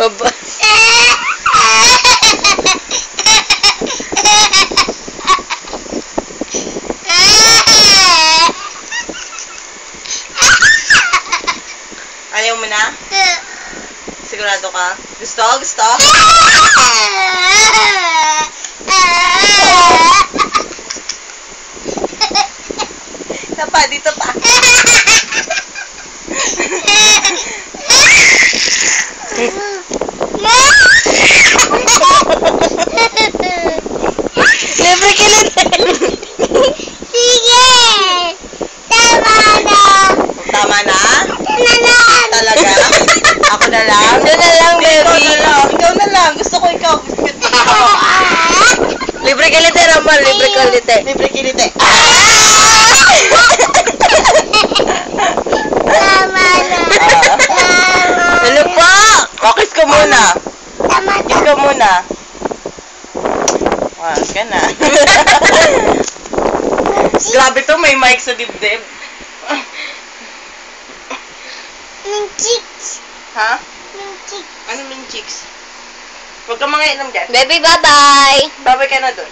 Baba. Ayaw mo na? Sigurado ka? Gusto? Gusto? Dito pa, dito pa. Libre kilit. Sige! Tama na! Tama na? Talaga? Ako na lang? Ikaw na lang, Ikaw baby. na lang. Ikaw na lang. Gusto ko ikaw. Gusto ko ikaw. Libre kilit eh, Ramon. Libre kilit eh. Libre kilite. Tama na! Ano po? Kiss ko muna. Tama Kiss ko muna. Wag ka na. Grabe to, may mic sa dibdib. Yung chicks! Ha? Yung chicks! Ano yung chicks? Huwag ka mga inom dyan. Baby, bye-bye. Babay ka na doon.